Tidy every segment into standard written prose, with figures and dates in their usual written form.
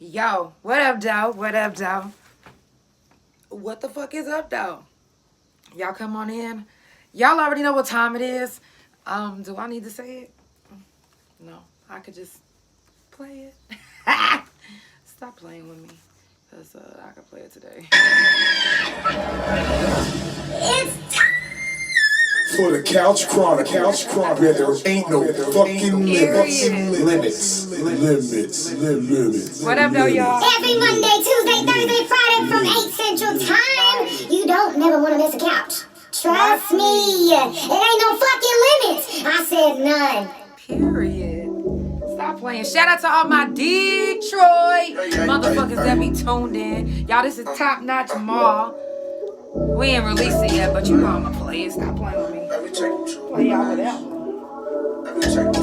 Yo, what up, though? What up, though? What the fuck is up, though? Y'all come on in. Y'all already know what time it is. Do I need to say it? No, I could just play it. Stop playing with me, because I can play it today. It's time for the Couch Chronicles, where there ain't no fucking limits. What up, though, y'all? Every Monday, Tuesday, Thursday, Friday from 8 Central Time. You don't never want to miss a couch. Trust me. It ain't no fucking limits. I said none. Period. Stop playing. Shout out to all my Detroit motherfuckers that be tuned in. Y'all, this is Top Notch Mall. We ain't released it yet, but you know I'ma play it. Stop playing with me. Play y'all with that one.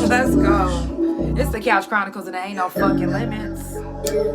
Let's go. It's the Couch Chronicles and there ain't no fucking limits.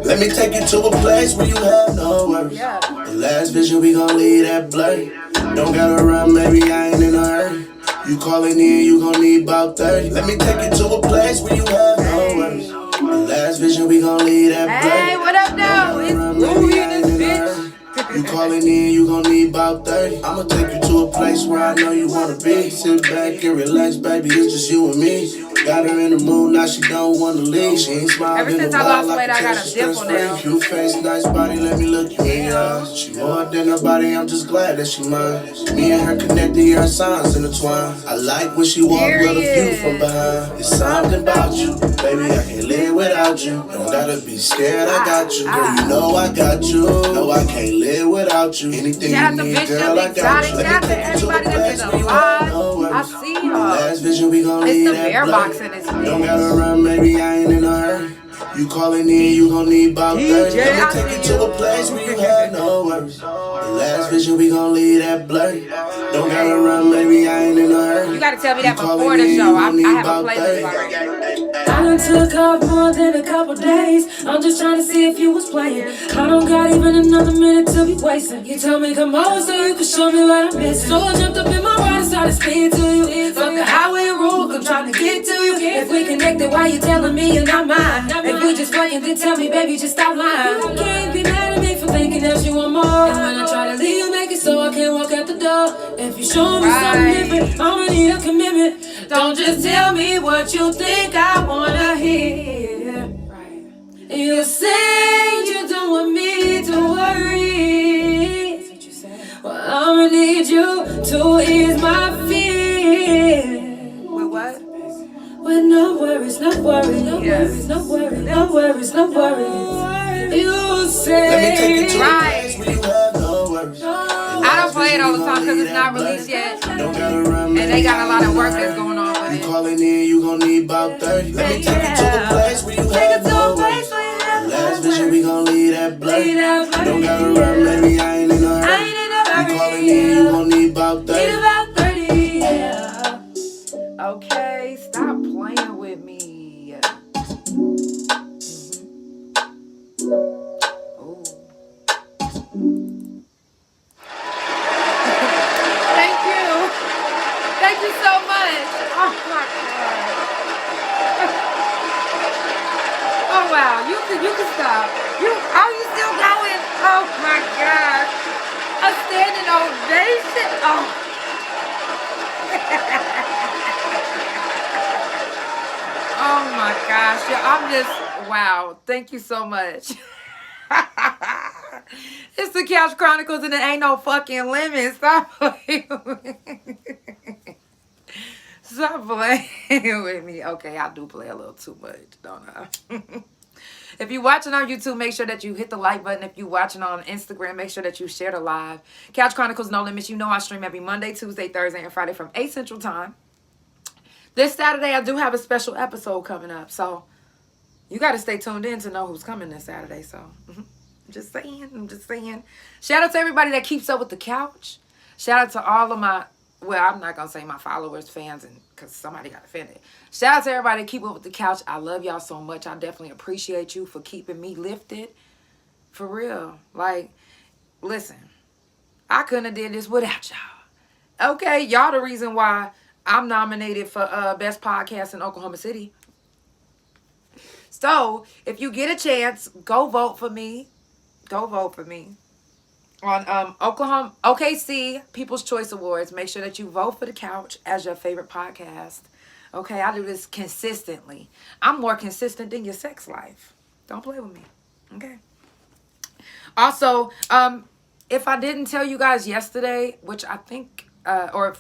Let me take you to a place where you have no worries. Yeah. The last vision, we gon' leave that blurry. Don't gotta run, baby, I ain't in a hurry. You calling in, you gon' need about 30. Let me take you to a place where you have no worries. The last vision, we gon' leave that blurry. Hey, what up, though? It's Booot in this bitch. You calling in, you gon' need about 30. I'ma take you to a place where I know you wanna be. Sit back and relax, baby, it's just you and me. Got her in the mood, now she don't wanna leave. She ain't smiling. Ever since I lost weight, I got a dimple now. Cute face, nice body, let me look you in your eyes. She more than a body, I'm just glad that she mine. Me and her connected, yeah, our signs intertwined. I like when she walk with a view from behind. It's something about you, baby, I can't live without you. Don't gotta be scared, I got you. Girl, you know I got you. No, I can't live without you. Anything Shout out you to need, Bishop, girl, I got Exotic, you. shout out to everybody that's in the live. I see y'all. Last vision, we gon' It's leave the that bear blood. box in this Don't bitch. gotta run, baby, I ain't in a hurry. You calling in, you gon' need about 30. Let me take you to a place where you have no worries. The last vision, we gon' leave that blurry. Don't gotta run, baby, I ain't in a hurry. You gotta tell me that You calling before the in, show. you I gon' need have a about playlist 30. already. I done took off more than a couple days. I'm just trying to see if you was playing. I don't got even another minute to be wasting. You told me come over so you could show me what I'm missing. So I jumped up in my ride and started speeding to you. Fuck the highway rule, I'm trying to get to you. If we connected, why you telling me you're not mine? If we just playing, then tell me, baby, just stop lying. You can't be mad at me for thinking that you want more. And when I try to leave, you make it so I can't walk out the door. If you show me something different, I'ma need a commitment. Don't just tell me what you think I wanna hear. You say you don't want me to worry. That's what you said. Well, I'ma need you to ease my fear. With what? With no worries, no worries, no worries, no worries, no worries, no worries. You say Let me take you to a right. place where you have no worries. I don't play it all the time because it's not released yet. Don't gotta run, And they got a lot of work that's going on with You it. calling in, you gon' need about 30. Let me take you to a place where you have no worries. Last vision, we gon' leave that blurry. Don't gotta run, baby, I ain't in a hurry. You calling in, you gon' need about 30. Okay, stop playing with me. Ooh. Thank you. Thank you so much. Oh my God. Oh wow, you can stop. You still going? Oh my God. A standing ovation. Oh. Oh my gosh. Yeah, I'm just wow. Thank you so much. It's the Couch Chronicles and it ain't no fucking limit. Stop playing with me. Stop playing with me. Okay, I do play a little too much, don't I? If you're watching on YouTube, make sure that you hit the like button. If you're watching on Instagram, make sure that you share the live. Couch Chronicles No Limits. You know I stream every Monday, Tuesday, Thursday, and Friday from 8 Central Time. This Saturday, I do have a special episode coming up. So you got to stay tuned in to know who's coming this Saturday. So I'm just saying. Shout out to everybody that keeps up with the couch. Shout out to all of my, well, I'm not going to say my followers, fans, and because somebody got offended. Shout out to everybody that keep up with the couch. I love y'all so much. I definitely appreciate you for keeping me lifted. For real. Like, listen, I couldn't have did this without y'all. Okay, y'all the reason why I'm nominated for Best Podcast in Oklahoma City. So if you get a chance, go vote for me. Go vote for me. On OKC People's Choice Awards. Make sure that you vote for The Couch as your favorite podcast. Okay, I do this consistently. I'm more consistent than your sex life. Don't play with me. Okay. Also, if I didn't tell you guys yesterday, which I think, or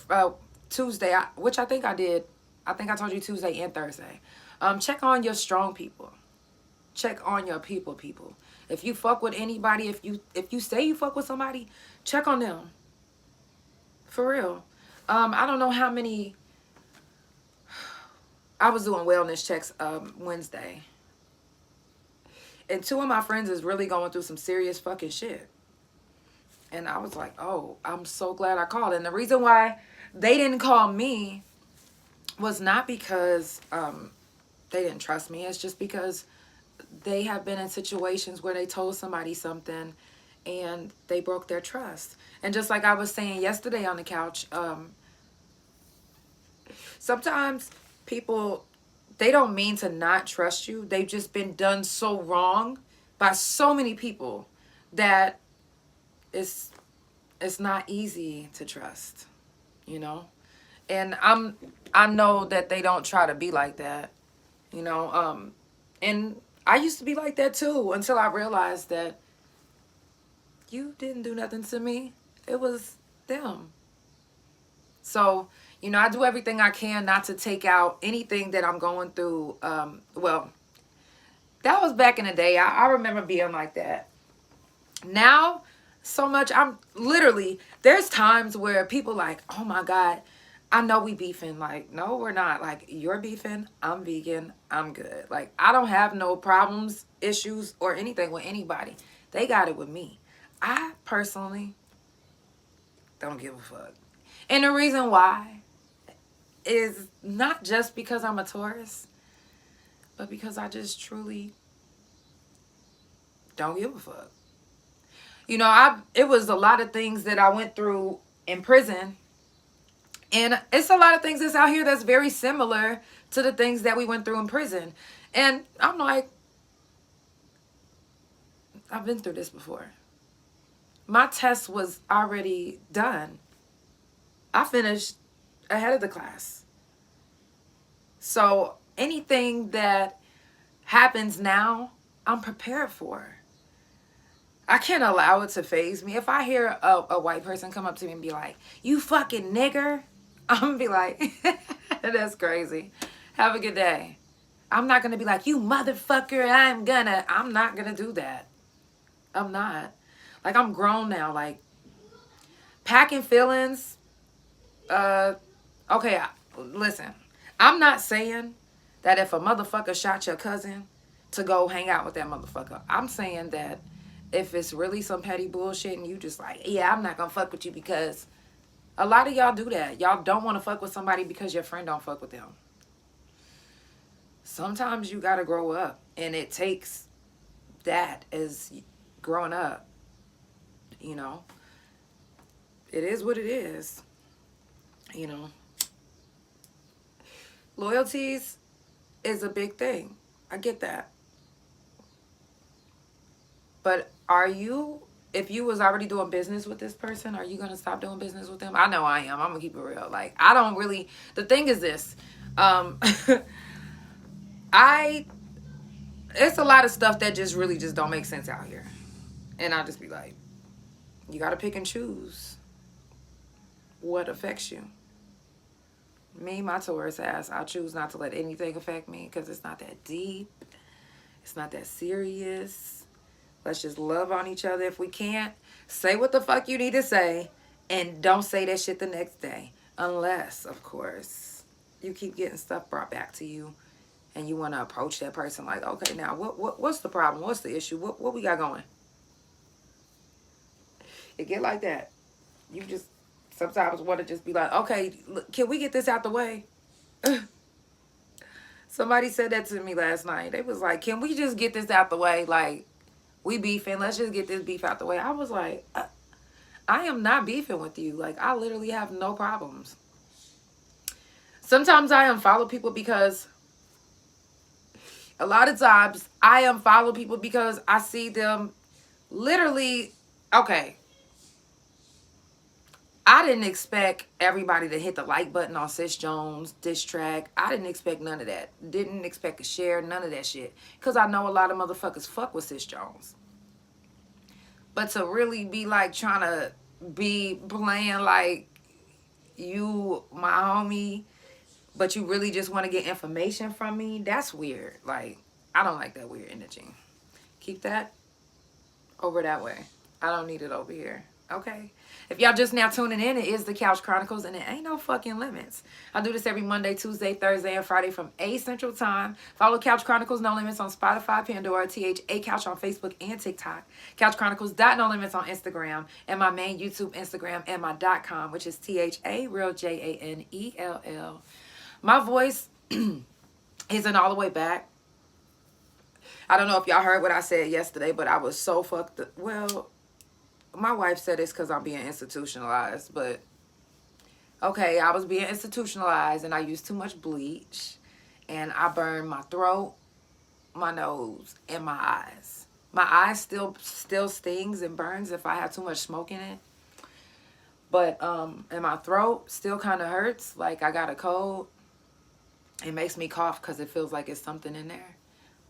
Tuesday, which I think I did. I think I told you Tuesday and Thursday. Check on your strong people. Check on your people. If you fuck with anybody, if you say you fuck with somebody, check on them. For real. I don't know how many. I was doing wellness checks Wednesday. And 2 of my friends is really going through some serious fucking shit. And I was like, oh, I'm so glad I called. And the reason why they didn't call me was not because they didn't trust me. It's just because they have been in situations where they told somebody something and they broke their trust. And just like I was saying yesterday on the couch, sometimes people, they don't mean to not trust you. They've just been done so wrong by so many people that it's not easy to trust, you know? And I know that they don't try to be like that, you know? And I used to be like that too until I realized that you didn't do nothing to me. It was them. So, you know, I do everything I can not to take out anything that I'm going through. Well, that was back in the day. I remember being like that. Now, so much, I'm literally, there's times where people like, oh my God, I know we beefing. Like, no, we're not. Like, you're beefing, I'm vegan, I'm good. Like, I don't have no problems, issues, or anything with anybody. They got it with me. I personally don't give a fuck. And the reason why is not just because I'm a Taurus, but because I just truly don't give a fuck. You know, it was a lot of things that I went through in prison. And it's a lot of things that's out here that's very similar to the things that we went through in prison. And I'm like, I've been through this before. My test was already done. I finished ahead of the class. So anything that happens now, I'm prepared for. I can't allow it to faze me. If I hear a white person come up to me and be like, you fucking nigger, I'm going to be like, that's crazy. Have a good day. I'm not going to be like, you motherfucker, I'm not going to do that. I'm not. Like, I'm grown now. Like, packing feelings. Okay, listen. I'm not saying that if a motherfucker shot your cousin to go hang out with that motherfucker. I'm saying that if it's really some petty bullshit and you just like, yeah, I'm not gonna fuck with you because a lot of y'all do that. Y'all don't want to fuck with somebody because your friend don't fuck with them. Sometimes you gotta grow up, and it takes that as growing up. You know, it is what it is. You know, loyalties is a big thing. I get that. But are you, if you was already doing business with this person, are you going to stop doing business with them? I know I am. I'm going to keep it real. Like, I don't really, the thing is this, it's a lot of stuff that just really just don't make sense out here. And I'll just be like, you got to pick and choose what affects you. Me, my Taurus ass, I choose not to let anything affect me because it's not that deep. It's not that serious. Let's just love on each other. If we can't, say what the fuck you need to say and don't say that shit the next day. Unless, of course, you keep getting stuff brought back to you and you want to approach that person like, okay, now, what's the problem? What's the issue? What we got going? It get like that. You just sometimes want to just be like, okay, look, can we get this out the way? Somebody said that to me last night. They was like, can we just get this out the way? Like, we beefing. Let's just get this beef out the way. I was like, I am not beefing with you. Like, I literally have no problems. Sometimes I unfollow people because A lot of times I unfollow people because I see them literally, okay, I didn't expect everybody to hit the like button on Sis Jones diss track. I didn't expect none of that. Didn't expect a share, none of that shit. Because I know a lot of motherfuckers fuck with Sis Jones. But to really be like trying to be playing like you my homie, but you really just want to get information from me, that's weird. Like, I don't like that weird energy. Keep that over that way. I don't need it over here. Okay? If y'all just now tuning in, it is the Couch Chronicles, and it ain't no fucking limits. I do this every Monday, Tuesday, Thursday, and Friday from 8 Central Time. Follow Couch Chronicles No Limits on Spotify, Pandora, THA Couch on Facebook and TikTok. Couch Chronicles .no limits on Instagram, and my main YouTube Instagram, and my .com, which is THA Real JANELL. My voice isn't all the way back. I don't know if y'all heard what I said yesterday, but I was so fucked up. Well, my wife said it's because I'm being institutionalized, but okay, I was being institutionalized and I used too much bleach and I burned my throat, my nose, and my eyes. My eyes still stings and burns if I have too much smoke in it. But and my throat still kind of hurts, like I got a cold. It makes me cough because it feels like it's something in there.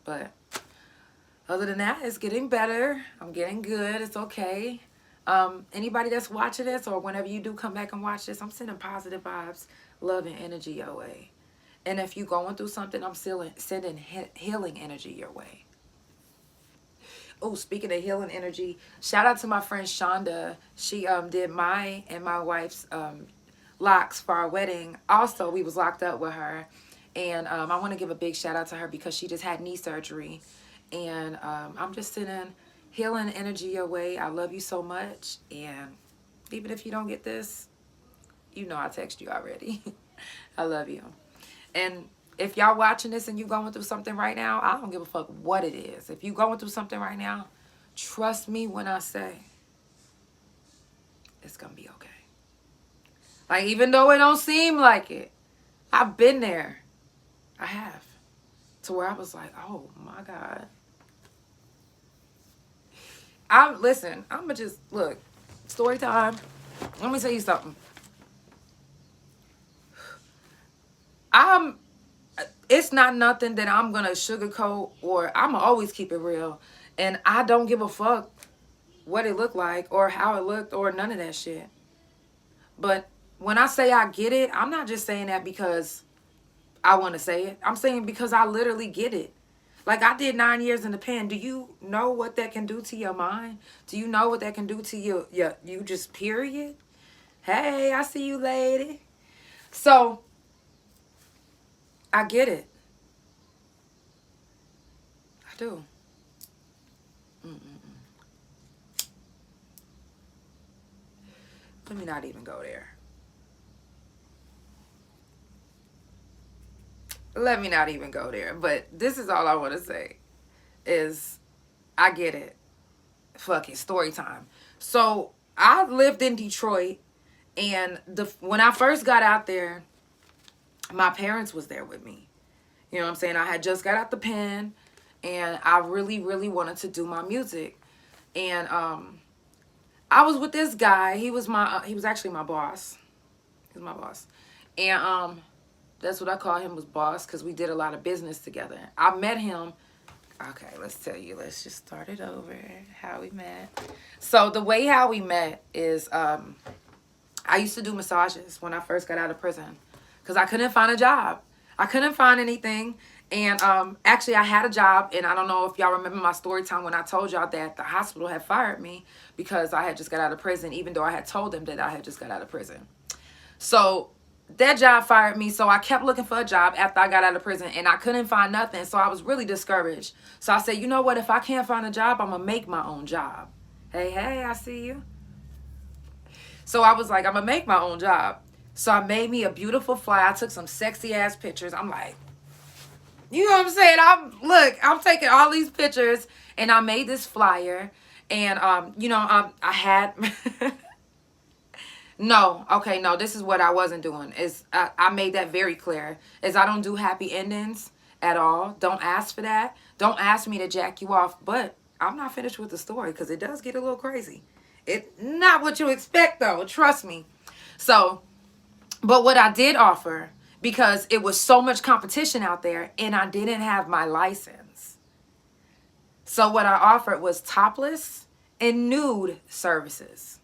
But other than that, it's getting better. I'm getting good. It's okay. Anybody that's watching this or whenever you do come back and watch this, I'm sending positive vibes, love, and energy your way. And if you're going through something, I'm sending healing energy your way. Oh, speaking of healing energy, shout out to my friend Shonda. She did my and my wife's locks for our wedding. Also, we was locked up with her. And I want to give a big shout out to her because she just had knee surgery. And I'm just sending healing energy your way. I love you so much. And even if you don't get this, you know I text you already. I love you. And if y'all watching this and you going through something right now, I don't give a fuck what it is. If you going through something right now, trust me when I say it's going to be okay. Like, even though it don't seem like it, I've been there. I have. To where I was like, oh my God. Listen, I'm going to just, look, story time. Let me tell you something. It's not nothing that I'm going to sugarcoat, or I'm going to always keep it real. And I don't give a fuck what it looked like or how it looked or none of that shit. But when I say I get it, I'm not just saying that because I want to say it. I'm saying because I literally get it. Like, I did 9 years in the pen. Do you know what that can do to your mind? Do you know what that can do to you just period? Hey, I see you, lady. So, I get it. I do. Let me not even go there. Let me not even go there. But this is all I want to say is I get it. Fucking story time. So I lived in Detroit, and when I first got out there, my parents was there with me. You know what I'm saying? I had just got out the pen, and I really, really wanted to do my music. And I was with this guy. He was actually my boss. He was my boss. And that's what I call him, was boss, because we did a lot of business together. I met him. Okay, let's just start it over. How we met. So the way how we met is I used to do massages when I first got out of prison because I couldn't find a job. I couldn't find anything. And actually, I had a job, and I don't know if y'all remember my story time when I told y'all that the hospital had fired me because I had just got out of prison, even though I had told them that I had just got out of prison. So that job fired me, so I kept looking for a job after I got out of prison, and I couldn't find nothing, so I was really discouraged. So I said, you know what, if I can't find a job, I'm going to make my own job. Hey, I see you. So I was like, I'm going to make my own job. So I made me a beautiful flyer. I took some sexy-ass pictures. I'm like, you know what I'm saying? I'm taking all these pictures, and I made this flyer, and, I had... No, this is what I wasn't doing. I made that very clear. I don't do happy endings, at all. Don't ask for that. Don't ask me to jack you off. But I'm not finished with the story because it does get a little crazy. It's not what you expect, though. Trust me. So, but what I did offer, because it was so much competition out there and I didn't have my license. So what I offered was topless and nude services.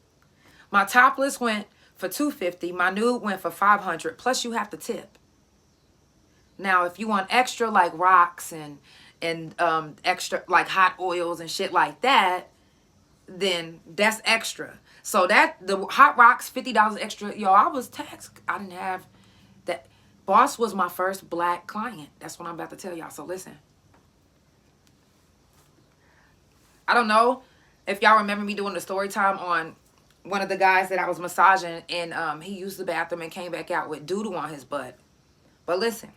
My topless went for $250. My nude went for $500. Plus you have to tip. Now, if you want extra like rocks and extra like hot oils and shit like that, then that's extra. So that the hot rocks, $50 extra. Yo, I was taxed. I didn't have that. Boss was my first black client. That's what I'm about to tell y'all. So listen. I don't know if y'all remember me doing the story time on one of the guys that I was massaging, and he used the bathroom and came back out with doodle on his butt. But listen.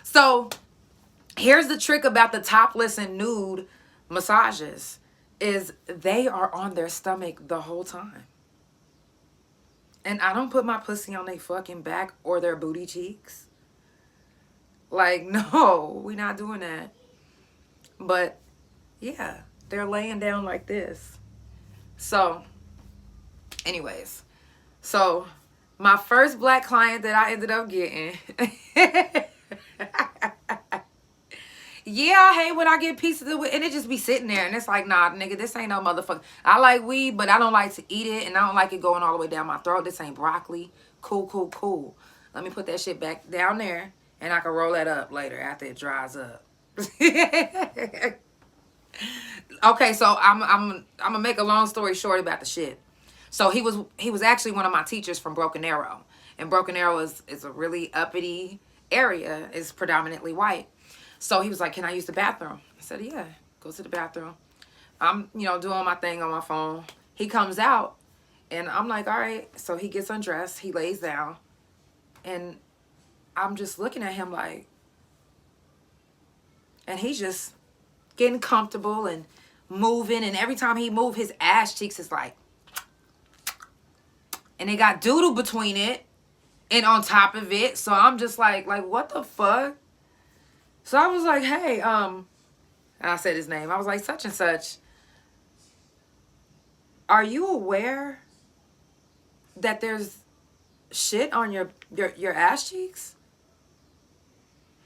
So here's the trick about the topless and nude massages is they are on their stomach the whole time. And I don't put my pussy on their fucking back or their booty cheeks. Like, no, we not doing that. But yeah, they're laying down like this. So anyways, so my first black client that I ended up getting. Yeah, I hate when I get pieces of it and it just be sitting there and it's like, nah, nigga, this ain't no motherfucker. I like weed, but I don't like to eat it and I don't like it going all the way down my throat. This ain't broccoli. Cool, cool, cool. Let me put that shit back down there and I can roll that up later after it dries up. Okay, so I'm gonna make a long story short about the shit. So he was actually one of my teachers from Broken Arrow. And Broken Arrow is a really uppity area. It's predominantly white. So he was like, can I use the bathroom? I said, yeah, go to the bathroom. I'm, doing my thing on my phone. He comes out and I'm like, all right. So he gets undressed. He lays down and I'm just looking at him like, and he's just getting comfortable and moving. And every time he moves, his ass cheeks is like, and they got doodle between it and on top of it. So I'm just like, what the fuck? So I was like, hey, and I said his name. I was like, such and such. Are you aware that there's shit on your ass cheeks?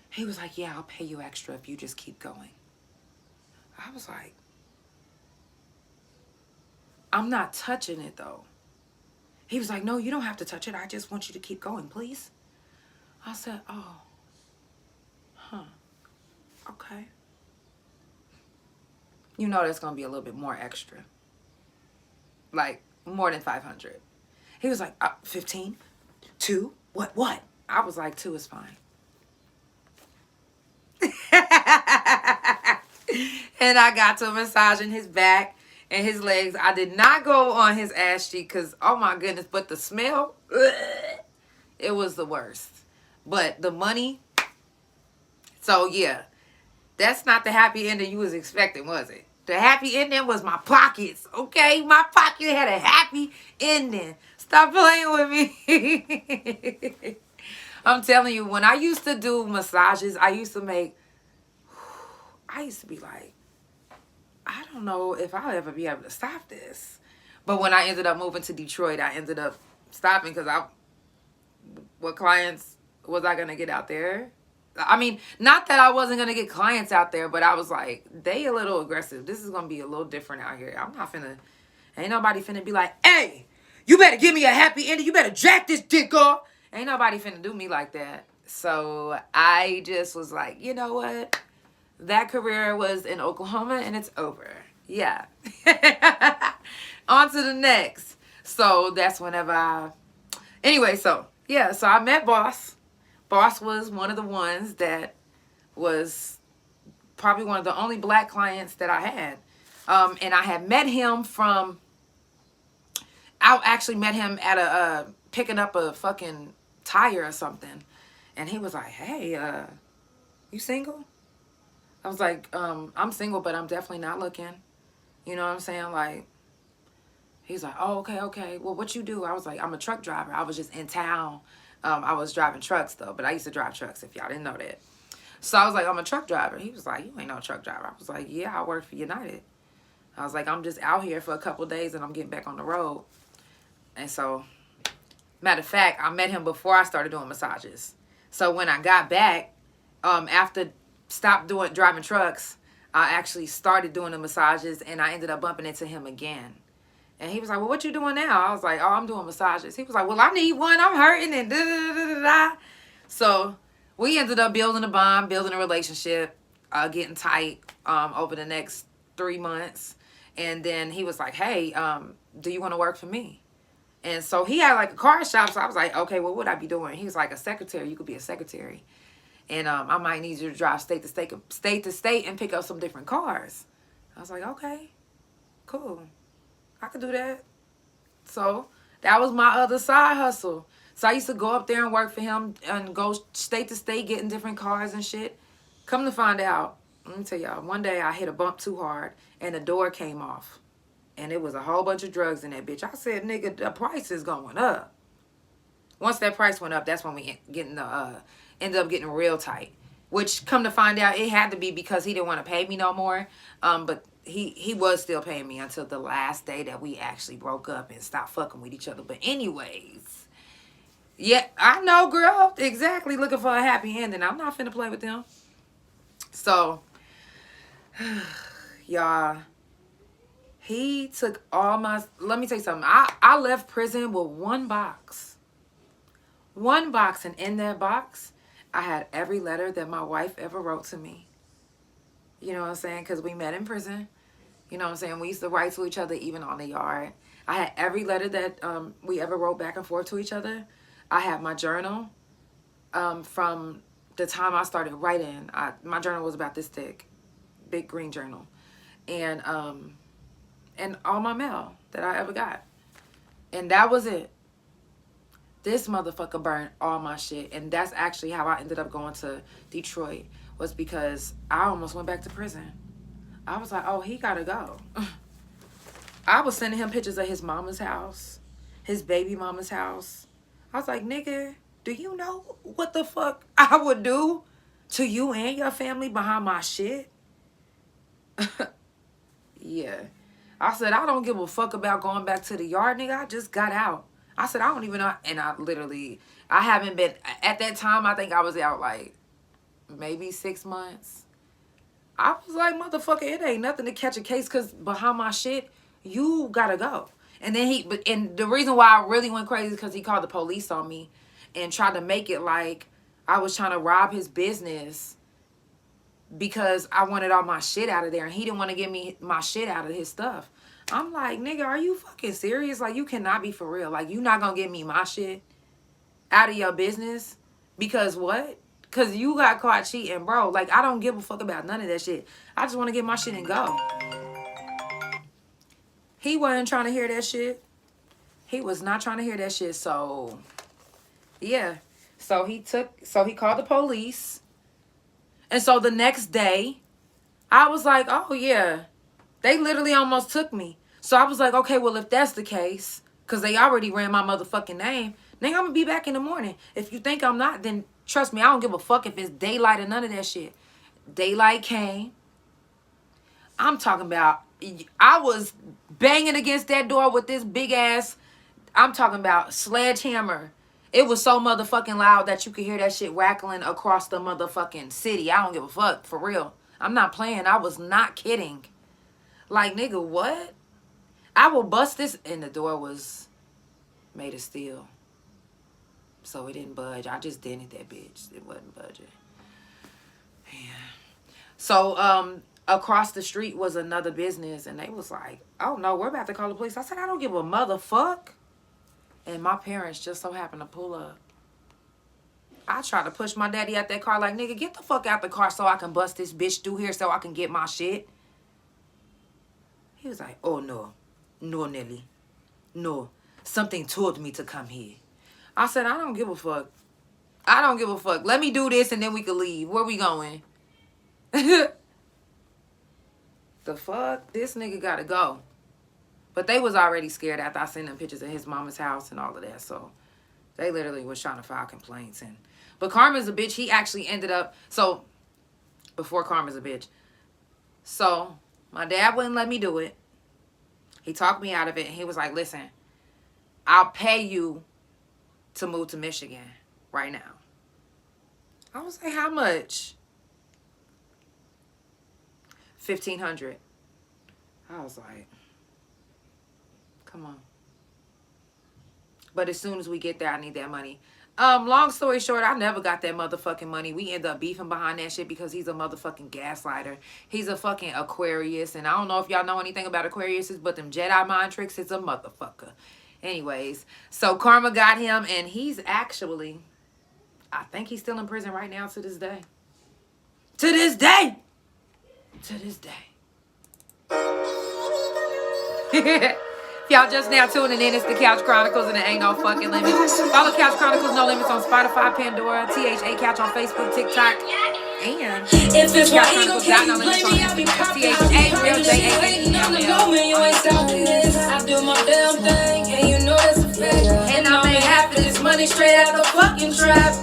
He was like, yeah, I'll pay you extra if you just keep going. I was like, I'm not touching it though. He was like, no, you don't have to touch it. I just want you to keep going, please. I said, oh, huh. Okay. You know that's going to be a little bit more extra. Like, more than 500. He was like, 15? 2? What? I was like, 2 is fine. And I got to massaging his back and his legs. I did not go on his ass cheek because, oh my goodness, but the smell, it was the worst. But the money, so yeah. That's not the happy ending you was expecting, was it? The happy ending was my pockets, okay? My pocket had a happy ending. Stop playing with me. I'm telling you, when I used to do massages, I used to be like, I don't know if I'll ever be able to stop this. But when I ended up moving to Detroit, I ended up stopping because what clients was I going to get out there? I mean, not that I wasn't going to get clients out there, but I was like, they a little aggressive. This is going to be a little different out here. Ain't nobody finna be like, hey, you better give me a happy ending. You better jack this dick off. Ain't nobody finna do me like that. So I just was like, you know what? That career was in Oklahoma and it's over. Yeah. On to the next. So that's whenever anyway, so yeah, so I met Boss. Boss was one of the ones that was probably one of the only black clients that I had. And I had met him I actually met him at picking up a fucking tire or something. And he was like, hey, you single? I was like, I'm single, but I'm definitely not looking. You know what I'm saying? Like, he's like, oh, okay. Well, what you do? I was like, I'm a truck driver. I was just in town I was driving trucks though, but I used to drive trucks if y'all didn't know that. So I was like, I'm a truck driver. He was like, you ain't no truck driver. I was like, yeah, I work for United. I was like, I'm just out here for a couple of days and I'm getting back on the road. And so, matter of fact, I met him before I started doing massages. So when I got back, after stopped driving trucks, I actually started doing the massages and I ended up bumping into him again. And he was like, well, what you doing now? I was like, oh, I'm doing massages. He was like, well, I need one. I'm hurting and da-da-da-da-da. So we ended up building a bond, building a relationship, getting tight over the next 3 months. And then he was like, hey, do you want to work for me? And so he had like a car shop. So I was like, okay, what would I be doing? He was like, a secretary. You could be a secretary. And I might need you to drive state to state and pick up some different cars. I was like, okay, cool. I could do that. So that was my other side hustle. So I used to go up there and work for him and go state to state getting different cars and shit. Come to find out, let me tell y'all, one day I hit a bump too hard and the door came off. And it was a whole bunch of drugs in that bitch. I said, nigga, the price is going up. Once that price went up, that's when we ended up getting real tight. Which, come to find out, it had to be because he didn't want to pay me no more. But he was still paying me until the last day that we actually broke up and stopped fucking with each other. But anyways, yeah, I know, girl. Exactly. Looking for a happy ending. I'm not finna play with them. So, y'all, he took all my... Let me tell you something. I left prison with one box. One box. And in that box, I had every letter that my wife ever wrote to me. You know what I'm saying? Because we met in prison. You know what I'm saying? We used to write to each other even on the yard. I had every letter that we ever wrote back and forth to each other. I had my journal from the time I started writing. My journal was about this thick. Big green journal. And all my mail that I ever got. And that was it. This motherfucker burned all my shit. And that's actually how I ended up going to Detroit. Was because I almost went back to prison. I was like, oh, he gotta go. I was sending him pictures of his mama's house. His baby mama's house. I was like, nigga, do you know what the fuck I would do to you and your family behind my shit? Yeah. I said, I don't give a fuck about going back to the yard, nigga. I just got out. I said, I don't even know. And I haven't been, at that time, I think I was out like maybe 6 months. I was like, motherfucker, it ain't nothing to catch a case because behind my shit, you gotta go. And then and the reason why I really went crazy is because he called the police on me and tried to make it like I was trying to rob his business because I wanted all my shit out of there and he didn't want to give me my shit out of his stuff. I'm like, nigga, are you fucking serious? Like, you cannot be for real. Like, you not gonna give me my shit out of your business? Because what? Because you got caught cheating, bro. Like, I don't give a fuck about none of that shit. I just want to get my shit and go. He wasn't trying to hear that shit. He was not trying to hear that shit. So, yeah. So he called the police. And so the next day, I was like, oh, yeah. They literally almost took me. So I was like, okay, well, if that's the case, because they already ran my motherfucking name, nigga, I'm going to be back in the morning. If you think I'm not, then trust me, I don't give a fuck if it's daylight or none of that shit. Daylight came. I'm talking about, I was banging against that door with this big ass, I'm talking about sledgehammer. It was so motherfucking loud that you could hear that shit rattling across the motherfucking city. I don't give a fuck, for real. I'm not playing. I was not kidding. Like, nigga, what? I will bust this. And the door was made of steel. So it didn't budge. I just dented that bitch. It wasn't budging. Yeah. So, across the street was another business. And they was like, oh, no, we're about to call the police. I said, I don't give a motherfuck. And my parents just so happened to pull up. I tried to push my daddy out that car like, nigga, get the fuck out the car so I can bust this bitch through here so I can get my shit. He was like, oh, no. No, Nelly. No. Something told me to come here. I said, I don't give a fuck. I don't give a fuck. Let me do this and then we can leave. Where we going? The fuck? This nigga gotta go. But they was already scared after I sent them pictures of his mama's house and all of that. So, They literally was trying to file complaints. But Karma's a bitch. He actually ended up, so, before Karma's a bitch. So, my dad wouldn't let me do it. He talked me out of it. And he was like, listen, I'll pay you to move to Michigan right now. I was like, how much? $1,500. I was like, come on. But as soon as we get there, I need that money. Long story short, I never got that motherfucking money. We end up beefing behind that shit because he's a motherfucking gaslighter. He's a fucking Aquarius. And I don't know if y'all know anything about Aquariuses, but them Jedi mind tricks is a motherfucker. Anyways, so Karma got him, and he's actually, I think he's still in prison right now to this day. To this day! To this day. If y'all just now tuning in, it's the Couch Chronicles, and it ain't no fucking limits. Follow Couch Chronicles No Limits on Spotify, Pandora, THA Couch on Facebook, TikTok, and if it's Couch my ego, Chronicles can you No Limits blame on me? I be popping. THA Real Waiting on the JANELL. go, man, you ain't stopping this. I do my damn thing, and you know that's a fact. And I made half of this money straight out the fucking trap.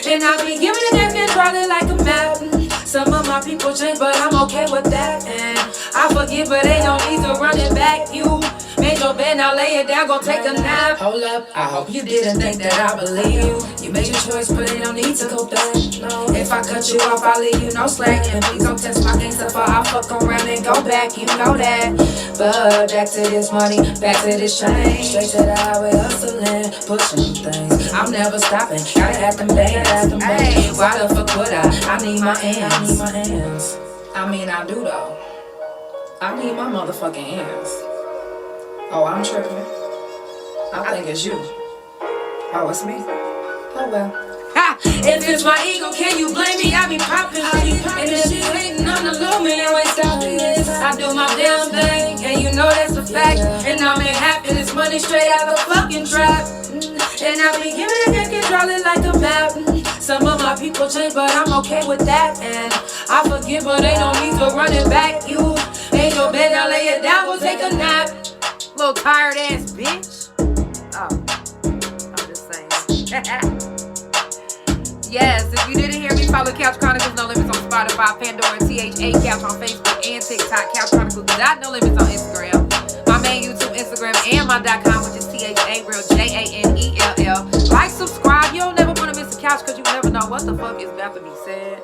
And I be giving it that bitch probably like a map. Some of my people change, but I'm okay with that. And I forgive, but ain't no need to run it back. You made your bed, now lay it down, go take a nap. Hold up, I hope you didn't think that I believe you. You made your choice, but ain't no need to go back. No, if I cut you off, I'll leave you no slack. And please don't test my gangsta for I'll fuck around and go back, you know that. But back to this money, back to this change. Straight to the highway hustling, pushing things. I'm never stopping, gotta have them bands. Hey, why the fuck would I need my hands. I mean, I do though. I need my motherfucking hands. Oh, I'm tripping. I think it's you. Oh, it's me. Oh, well. Ha! If it's my ego, can you blame me? I be popping. And if you hating on the low, man, you ain't stopping this. I do my damn thing, and you know that's a fact. And I make half of this money straight out the fucking trap. And I be giving it that control it like a map. Some of my people change, but I'm okay with that. And I forgive, but ain't no need to run it back. You ain't your bed, now lay it down, go take a nap. Little tired ass bitch. Oh, I'm just saying. Yes, if you didn't hear me, follow Couch Chronicles No Limits on Spotify, Pandora, THA Couch on Facebook and TikTok, Couch Chronicles No Limits on Instagram, my main YouTube, Instagram, and my .com, which is THA Real JANELL. Like, subscribe. You don't never want to miss a couch because you never know what the fuck is about to be said.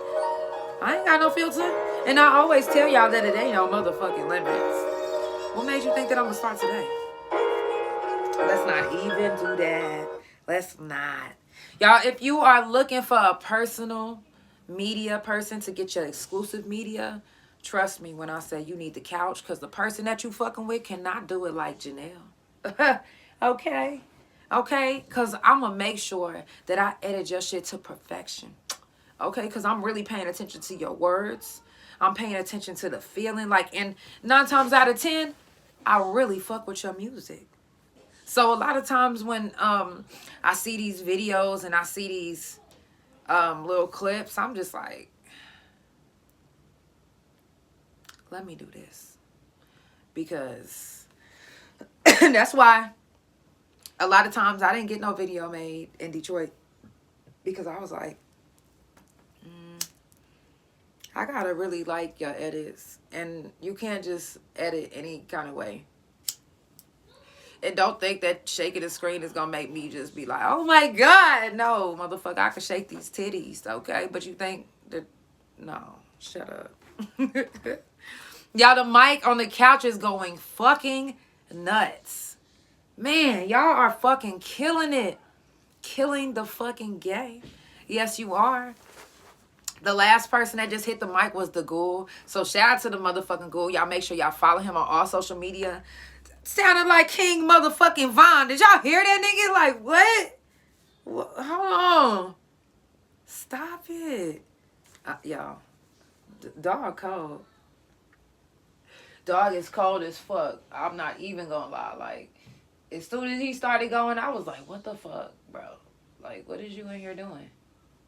I ain't got no filter, and I always tell y'all that it ain't no motherfucking limits. What made you think that I'm gonna start today? Let's not even do that. Let's not. Y'all, if you are looking for a personal media person to get your exclusive media, trust me when I say you need the couch, because the person that you fucking with cannot do it like Janelle. Okay? Okay? Because I'm going to make sure that I edit your shit to perfection. Okay? Because I'm really paying attention to your words. I'm paying attention to the feeling. Like, and 9 times out of 10, I really fuck with your music. So a lot of times when I see these videos and I see these little clips, I'm just like, let me do this. Because that's why a lot of times I didn't get no video made in Detroit. Because I was like, I gotta really like your edits. And you can't just edit any kind of way. And don't think that shaking the screen is going to make me just be like, oh my God. No, motherfucker, I can shake these titties, okay? But you think that, no, shut up. Y'all, the mic on the couch is going fucking nuts. Man, y'all are fucking killing it. Killing the fucking game. Yes, you are. The last person that just hit the mic was the Ghoul. So shout out to the motherfucking Ghoul. Y'all make sure y'all follow him on all social media. Sounded like King motherfucking Von. Did y'all hear that nigga? Like, what? Hold on. Stop it. Y'all. Dog cold. Dog is cold as fuck. I'm not even gonna lie. Like, as soon as he started going, I was like, what the fuck, bro? Like, what is you in here doing?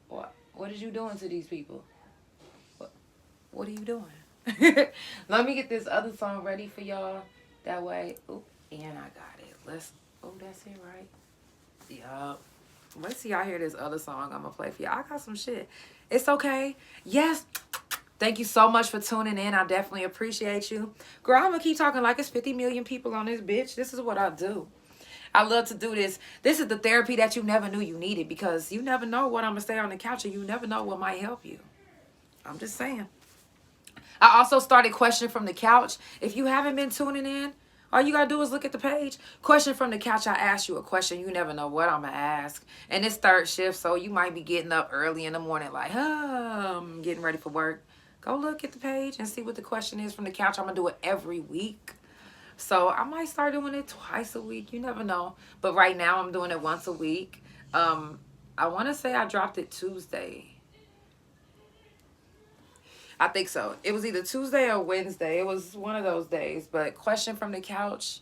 What is you doing to these people? What are you doing? Let me get this other song ready for y'all. That way, oh, and I got it. Oh, that's it, right? Yup. Wait till y'all hear this other song I'm gonna play for y'all. I got some shit. It's okay. Yes. Thank you so much for tuning in. I definitely appreciate you. Girl, I'm gonna keep talking like it's 50 million people on this bitch. This is what I do. I love to do this. This is the therapy that you never knew you needed, because you never know what I'm gonna say on the couch, and you never know what might help you. I'm just saying. I also started Question from the Couch. If you haven't been tuning in, all you gotta do is look at the page. Question from the Couch. I asked you a question. You never know what I'm gonna ask. And it's third shift, so you might be getting up early in the morning like, I'm getting ready for work. Go look at the page and see what the question is from the couch. I'm gonna do it every week. So I might start doing it twice a week. You never know. But right now I'm doing it once a week. I wanna say I dropped it Tuesday. I think so. It was either Tuesday or Wednesday. It was one of those days. But Question from the Couch,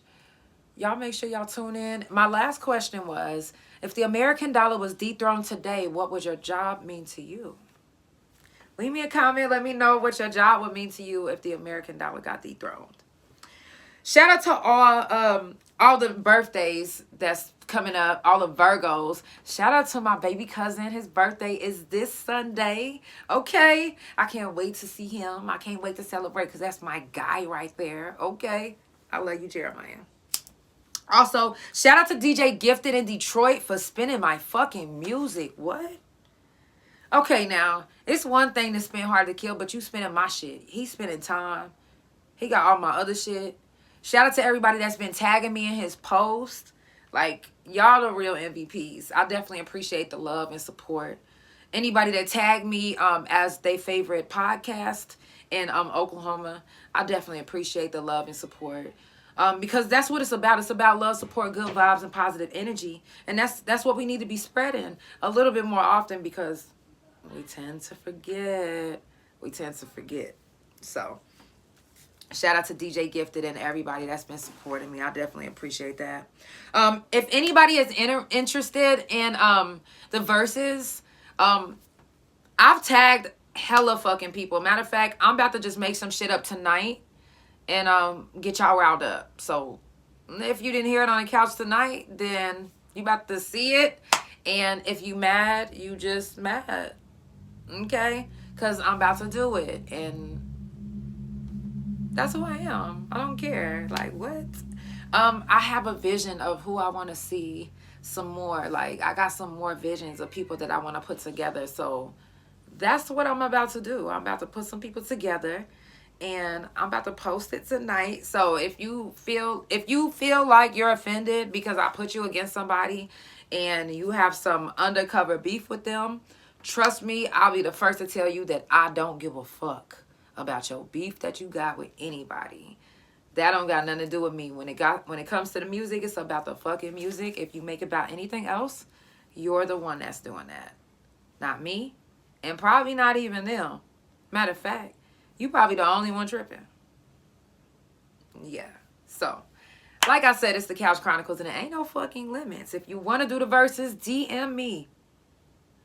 y'all make sure y'all tune in. My last question was, if the American dollar was dethroned today, what would your job mean to you? Leave me a comment. Let me know what your job would mean to you if the American dollar got dethroned. Shout out to all the birthdays that's coming up, all the Virgos. Shout out to my baby cousin. His birthday is this Sunday. Okay. I can't wait to see him. I can't wait to celebrate because that's my guy right there. Okay. I love you, Jeremiah. Also, shout out to DJ Gifted in Detroit for spinning my fucking music. What? Okay, now, it's one thing to spin Hard to Kill, but you spinning my shit. He's spending time. He got all my other shit. Shout out to everybody that's been tagging me in his post. Like, y'all are real MVPs. I definitely appreciate the love and support. Anybody that tagged me as their favorite podcast in Oklahoma, I definitely appreciate the love and support. Because that's what it's about. It's about love, support, good vibes, and positive energy. And that's what we need to be spreading a little bit more often, because we tend to forget. So, shout out to DJ Gifted and everybody that's been supporting me. I definitely appreciate that. If anybody is interested in the verses, I've tagged hella fucking people. Matter of fact, I'm about to just make some shit up tonight and get y'all riled up. So if you didn't hear it on the couch tonight, then you about to see it. And if you mad, you just mad. Okay? Because I'm about to do it. And that's who I am. I don't care. Like, what? I have a vision of who I want to see some more. Like, I got some more visions of people that I want to put together. So that's what I'm about to do. I'm about to put some people together, and I'm about to post it tonight. So if you feel like you're offended because I put you against somebody and you have some undercover beef with them, trust me, I'll be the first to tell you that I don't give a fuck about your beef that you got with anybody. That don't got nothing to do with me. When it comes to the music, it's about the fucking music. If you make it about anything else, you're the one that's doing that. Not me, and probably not even them. Matter of fact, you probably the only one tripping. Yeah. So, like I said, it's the Couch Chronicles, and there ain't no fucking limits. If you want to do the verses, DM me.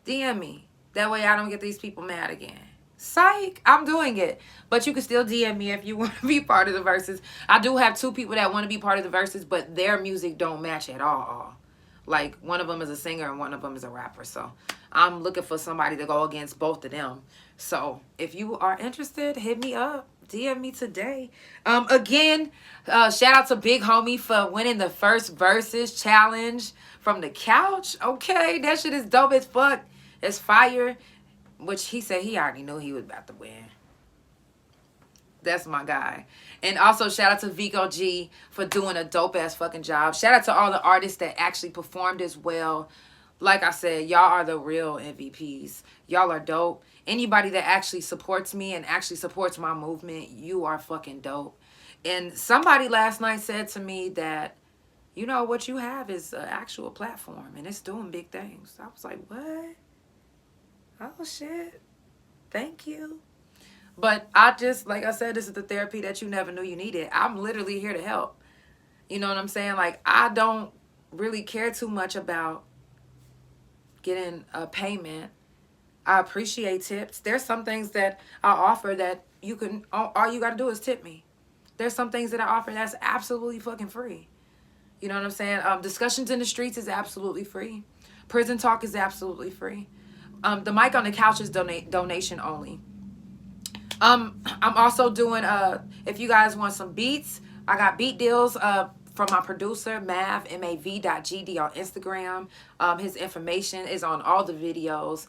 DM me. That way I don't get these people mad again. Psych, I'm doing it. But you can still DM me if you want to be part of the verses. I do have 2 people that want to be part of the verses, but their music don't match at all. Like, one of them is a singer and one of them is a rapper. So I'm looking for somebody to go against both of them. So if you are interested, hit me up. DM me today. Again, shout out to Big Homie for winning the first verses challenge from the couch. Okay, that shit is dope as fuck. It's fire. Which he said he already knew he was about to win. That's my guy. And also shout out to Vico G for doing a dope ass fucking job. Shout out to all the artists that actually performed as well. Like I said, y'all are the real MVPs. Y'all are dope. Anybody that actually supports me and actually supports my movement, you are fucking dope. And somebody last night said to me that, you know, what you have is an actual platform and it's doing big things. I was like, what? Oh, shit. Thank you. But I just, like I said, this is the therapy that you never knew you needed. I'm literally here to help. You know what I'm saying? Like, I don't really care too much about getting a payment. I appreciate tips. There's some things that I offer that you can, all you got to do is tip me. There's some things that I offer that's absolutely fucking free. You know what I'm saying? Discussions in the Streets is absolutely free. Prison Talk is absolutely free. The mic on the couch is donation only. I'm also doing, if you guys want some beats, I got beat deals from my producer, mav.gd on Instagram. His information is on all the videos.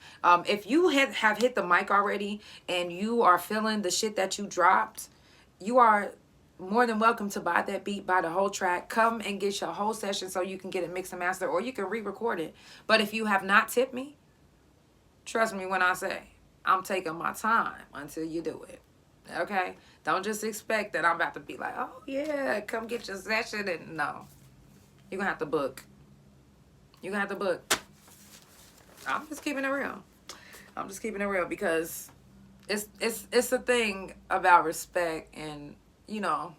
If you have hit the mic already and you are feeling the shit that you dropped, you are more than welcome to buy that beat, buy the whole track. Come and get your whole session so you can get it mixed and mastered, or you can re-record it. But if you have not tipped me, trust me when I say, I'm taking my time until you do it. Okay? Don't just expect that I'm about to be like, oh yeah, come get your session. And no. You're going to have to book. You're going to have to book. I'm just keeping it real. I'm just keeping it real because it's a thing about respect, and you know,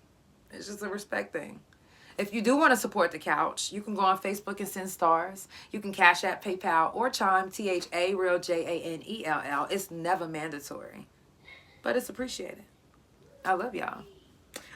it's just a respect thing. If you do want to support the couch, you can go on Facebook and send stars. You can Cash App, PayPal, or Chime, THA, real JANELL. It's never mandatory, but it's appreciated. I love y'all.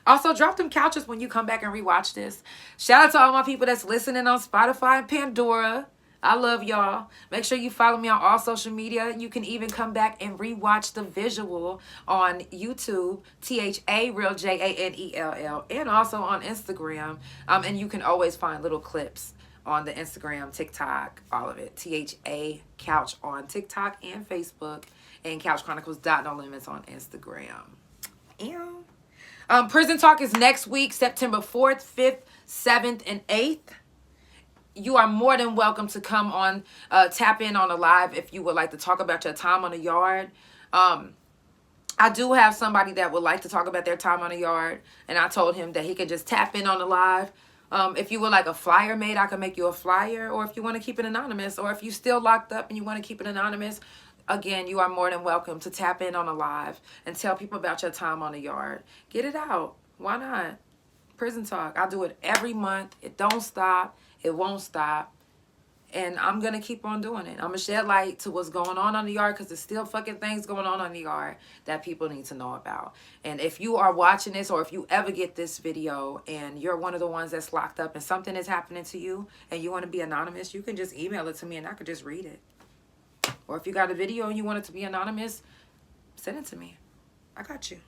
Also, drop them couches when you come back and rewatch this. Shout out to all my people that's listening on Spotify and Pandora. I love y'all. Make sure you follow me on all social media. You can even come back and rewatch the visual on YouTube, THA, real JANELL, and also on Instagram. And you can always find little clips on the Instagram, TikTok, all of it. THA Couch on TikTok and Facebook, and Couch Chronicles No Limits on Instagram. Ew. Prison Talk is next week, September 4th, 5th, 7th, and 8th. You are more than welcome to come on, tap in on a live if you would like to talk about your time on the yard. I do have somebody that would like to talk about their time on the yard, and I told him that he can just tap in on the live. If you would like a flyer made, I can make you a flyer, or if you want to keep it anonymous, or if you're still locked up and you want to keep it anonymous, again, you are more than welcome to tap in on a live and tell people about your time on the yard. Get it out. Why not? Prison Talk. I do it every month. It don't stop. It won't stop. And I'm going to keep on doing it. I'm going to shed light to what's going on the yard, because there's still fucking things going on the yard that people need to know about. And if you are watching this, or if you ever get this video and you're one of the ones that's locked up and something is happening to you and you want to be anonymous, you can just email it to me and I could just read it. Or if you got a video and you want it to be anonymous, send it to me. I got you.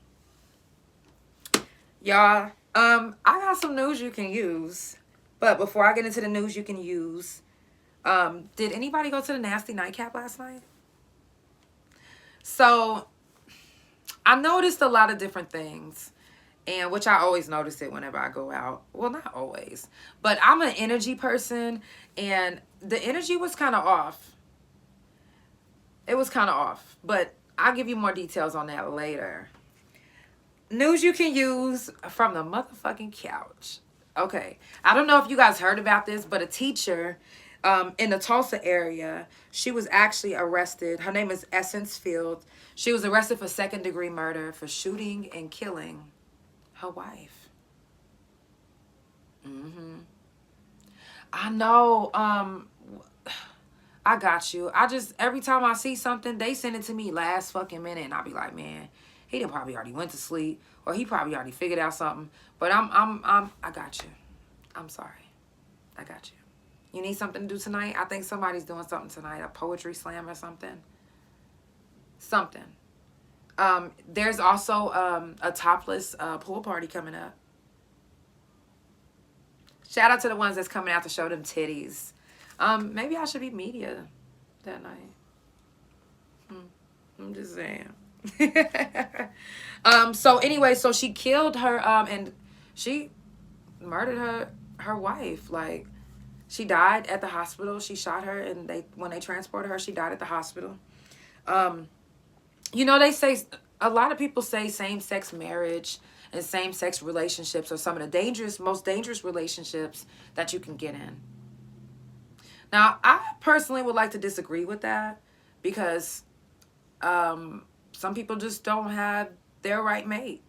Y'all, I got some news you can use. But before I get into the news you can use, did anybody go to the Nasty Nightcap last night? So, I noticed a lot of different things. And which I always notice it whenever I go out. Well, not always. But I'm an energy person. And the energy was kind of off. It was kind of off. But I'll give you more details on that later. News you can use from the motherfucking couch. Okay, I don't know if you guys heard about this, but a teacher in the Tulsa area, she was actually arrested. Her name is Essence Field. She was arrested for second-degree murder for shooting and killing her wife. I know. I got you. Every time I see something, they send it to me last fucking minute, and I'll be like, man, he done probably already went to sleep, or he probably already figured out something. But I got you. I'm sorry. I got you. You need something to do tonight? I think somebody's doing something tonight, a poetry slam or something. Something. There's also a topless pool party coming up. Shout out to the ones that's coming out to show them titties. Maybe I should be media that night. I'm just saying. So anyway, so she killed her and she murdered her wife. Like, she died at the hospital. She shot her, and when they transported her, she died at the hospital. You know, they say, a lot of people say same-sex marriage and same-sex relationships are some of the most dangerous relationships that you can get in. Now, I personally would like to disagree with that, because some people just don't have their right mate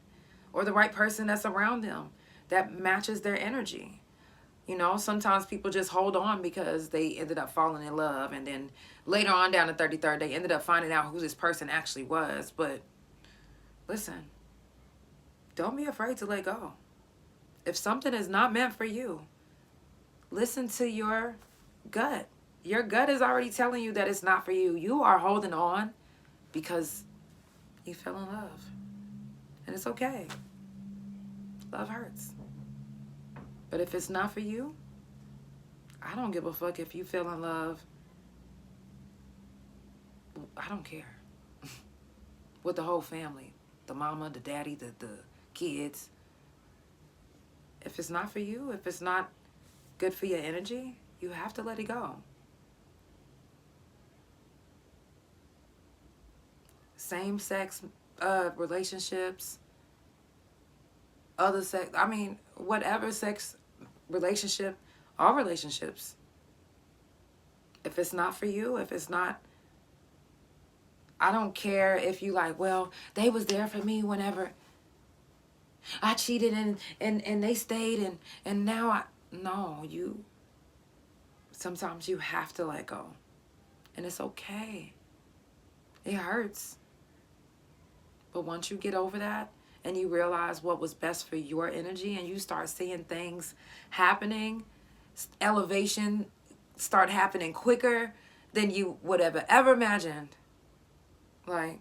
or the right person that's around them that matches their energy. You know, sometimes people just hold on because they ended up falling in love, and then later on down the 33rd, they ended up finding out who this person actually was. But listen, don't be afraid to let go. If something is not meant for you, listen to your gut. Your gut is already telling you that it's not for you. You are holding on because you fell in love. And it's okay. Love hurts. But if it's not for you, I don't give a fuck if you fell in love. I don't care. With the whole family. The mama, the daddy, the kids. If it's not for you, if it's not good for your energy, you have to let it go. Same sex relationships, other sex, I mean, whatever sex relationship, all relationships. If it's not for you, if it's not, I don't care if you like, well, they was there for me whenever I cheated and they stayed and now no, sometimes you have to let go. And it's okay. It hurts. But once you get over that and you realize what was best for your energy and you start seeing things happening, elevation start happening quicker than you would have ever imagined. Like,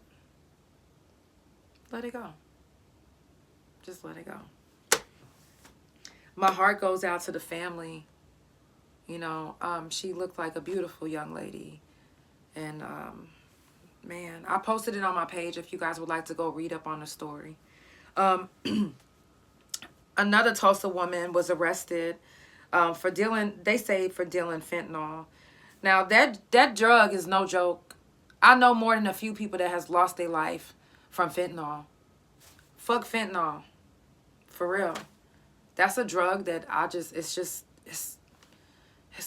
let it go. Just let it go. My heart goes out to the family. You know, she looked like a beautiful young lady. And, man, I posted it on my page if you guys would like to go read up on the story. Another Tulsa woman was arrested for dealing fentanyl. Now, that drug is no joke. I know more than a few people that has lost their life from fentanyl. Fuck fentanyl. For real. That's a drug that it's